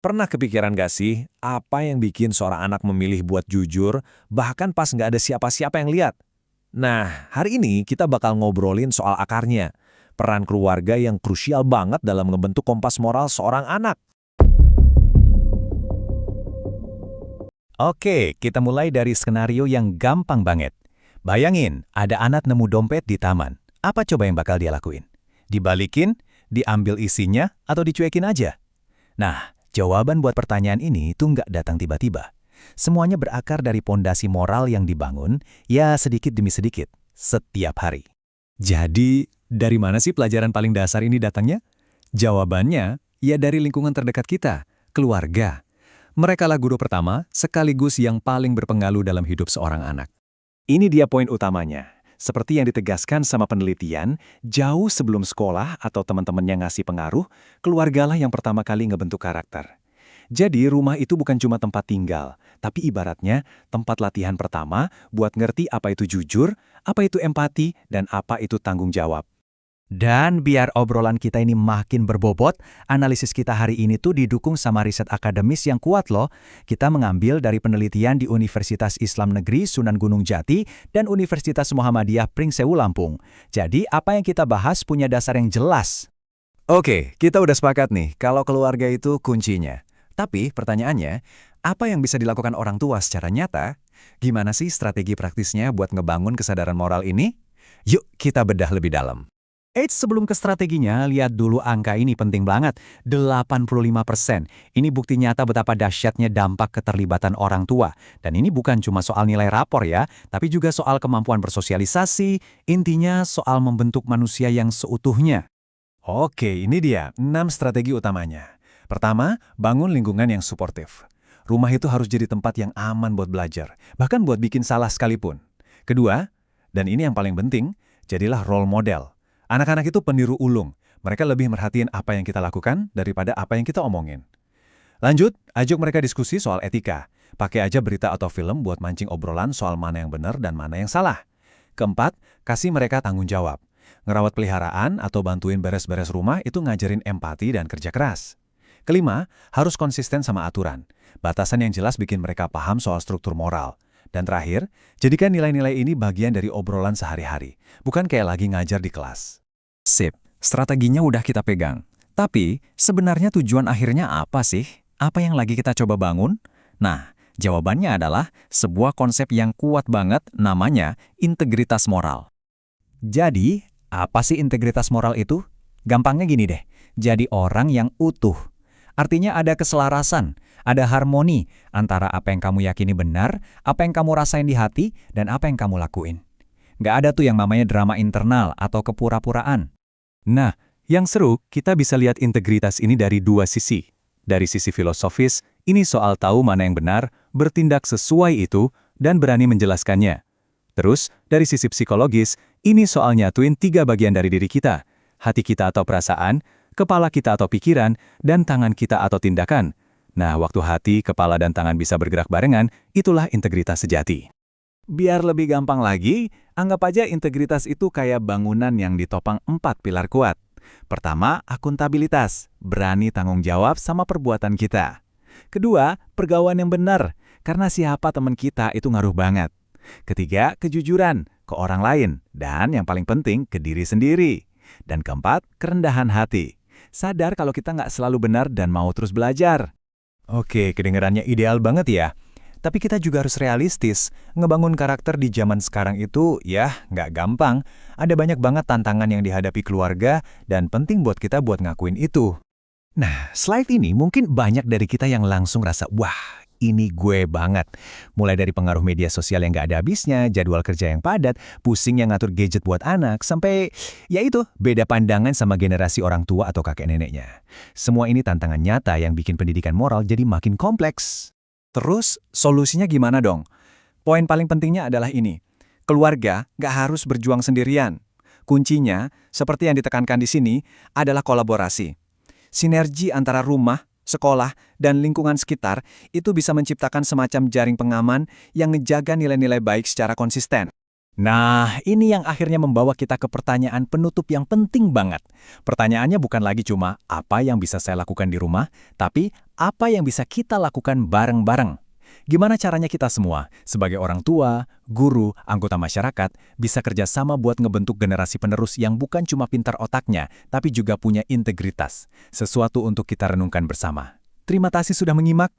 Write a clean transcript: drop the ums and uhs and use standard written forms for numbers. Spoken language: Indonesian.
Pernah kepikiran gak sih, apa yang bikin seorang anak memilih buat jujur, bahkan pas nggak ada siapa-siapa yang lihat? Nah, hari ini kita bakal ngobrolin soal akarnya. Peran keluarga yang krusial banget dalam ngebentuk kompas moral seorang anak. Oke, kita mulai dari skenario yang gampang banget. Bayangin, ada anak nemu dompet di taman. Apa coba yang bakal dia lakuin? Dibalikin, diambil isinya, atau dicuekin aja? Nah, jawaban buat pertanyaan ini tuh nggak datang tiba-tiba. Semuanya berakar dari pondasi moral yang dibangun, ya sedikit demi sedikit, setiap hari. Jadi, dari mana sih pelajaran paling dasar ini datangnya? Jawabannya, ya dari lingkungan terdekat kita, keluarga. Mereka lah guru pertama, sekaligus yang paling berpengaruh dalam hidup seorang anak. Ini dia poin utamanya. Seperti yang ditegaskan sama penelitian, jauh sebelum sekolah atau teman-temannya ngasih pengaruh, keluargalah yang pertama kali ngebentuk karakter. Jadi rumah itu bukan cuma tempat tinggal, tapi ibaratnya tempat latihan pertama buat ngerti apa itu jujur, apa itu empati, dan apa itu tanggung jawab. Dan biar obrolan kita ini makin berbobot, analisis kita hari ini tuh didukung sama riset akademis yang kuat loh. Kita mengambil dari penelitian di Universitas Islam Negeri Sunan Gunung Jati dan Universitas Muhammadiyah Pringsewu Lampung. Jadi apa yang kita bahas punya dasar yang jelas. Oke, kita udah sepakat nih kalau keluarga itu kuncinya. Tapi pertanyaannya, apa yang bisa dilakukan orang tua secara nyata? Gimana sih strategi praktisnya buat ngebangun kesadaran moral ini? Yuk kita bedah lebih dalam. Sebelum ke strateginya, lihat dulu angka ini penting banget, 85%. Ini bukti nyata betapa dahsyatnya dampak keterlibatan orang tua. Dan ini bukan cuma soal nilai rapor ya, tapi juga soal kemampuan bersosialisasi, intinya soal membentuk manusia yang seutuhnya. Oke, ini dia 6 strategi utamanya. Pertama, bangun lingkungan yang suportif. Rumah itu harus jadi tempat yang aman buat belajar, bahkan buat bikin salah sekalipun. Kedua, dan ini yang paling penting, jadilah role model. Anak-anak itu peniru ulung. Mereka lebih merhatiin apa yang kita lakukan daripada apa yang kita omongin. Lanjut, ajak mereka diskusi soal etika. Pakai aja berita atau film buat mancing obrolan soal mana yang benar dan mana yang salah. Keempat, kasih mereka tanggung jawab. Ngerawat peliharaan atau bantuin beres-beres rumah itu ngajarin empati dan kerja keras. Kelima, harus konsisten sama aturan. Batasan yang jelas bikin mereka paham soal struktur moral. Dan terakhir, jadikan nilai-nilai ini bagian dari obrolan sehari-hari, bukan kayak lagi ngajar di kelas. Sip, strateginya udah kita pegang. Tapi, sebenarnya tujuan akhirnya apa sih? Apa yang lagi kita coba bangun? Nah, jawabannya adalah sebuah konsep yang kuat banget namanya integritas moral. Jadi, apa sih integritas moral itu? Gampangnya gini deh, jadi orang yang utuh. Artinya ada keselarasan, ada harmoni antara apa yang kamu yakini benar, apa yang kamu rasain di hati, dan apa yang kamu lakuin. Nggak ada tuh yang namanya drama internal atau kepura-puraan. Nah, yang seru, kita bisa lihat integritas ini dari dua sisi. Dari sisi filosofis, ini soal tahu mana yang benar, bertindak sesuai itu, dan berani menjelaskannya. Terus, dari sisi psikologis, ini soal nyatuin 3 bagian dari diri kita. Hati kita atau perasaan, kepala kita atau pikiran, dan tangan kita atau tindakan. Nah, waktu hati, kepala, dan tangan bisa bergerak barengan, itulah integritas sejati. Biar lebih gampang lagi, anggap aja integritas itu kayak bangunan yang ditopang 4 pilar kuat. Pertama, akuntabilitas, berani tanggung jawab sama perbuatan kita. Kedua, pergaulan yang benar, karena siapa teman kita itu ngaruh banget. Ketiga, kejujuran, ke orang lain, dan yang paling penting, ke diri sendiri. Dan keempat, kerendahan hati. Sadar kalau kita nggak selalu benar dan mau terus belajar. Oke, kedengarannya ideal banget ya. Tapi kita juga harus realistis. Ngebangun karakter di zaman sekarang itu, ya, nggak gampang. Ada banyak banget tantangan yang dihadapi keluarga, dan penting buat kita buat ngakuin itu. Nah, slide ini mungkin banyak dari kita yang langsung rasa, wah, ini gue banget. Mulai dari pengaruh media sosial yang nggak ada habisnya, jadwal kerja yang padat, pusing yang ngatur gadget buat anak, sampai, ya itu, beda pandangan sama generasi orang tua atau kakek neneknya. Semua ini tantangan nyata yang bikin pendidikan moral jadi makin kompleks. Terus, solusinya gimana dong? Poin paling pentingnya adalah ini. Keluarga nggak harus berjuang sendirian. Kuncinya, seperti yang ditekankan di sini, adalah kolaborasi. Sinergi antara rumah, sekolah, dan lingkungan sekitar itu bisa menciptakan semacam jaring pengaman yang ngejaga nilai-nilai baik secara konsisten. Nah, ini yang akhirnya membawa kita ke pertanyaan penutup yang penting banget. Pertanyaannya bukan lagi cuma apa yang bisa saya lakukan di rumah, tapi apa yang bisa kita lakukan bareng-bareng. Gimana caranya kita semua, sebagai orang tua, guru, anggota masyarakat, bisa kerjasama buat ngebentuk generasi penerus yang bukan cuma pintar otaknya, tapi juga punya integritas. Sesuatu untuk kita renungkan bersama. Terima kasih sudah menyimak.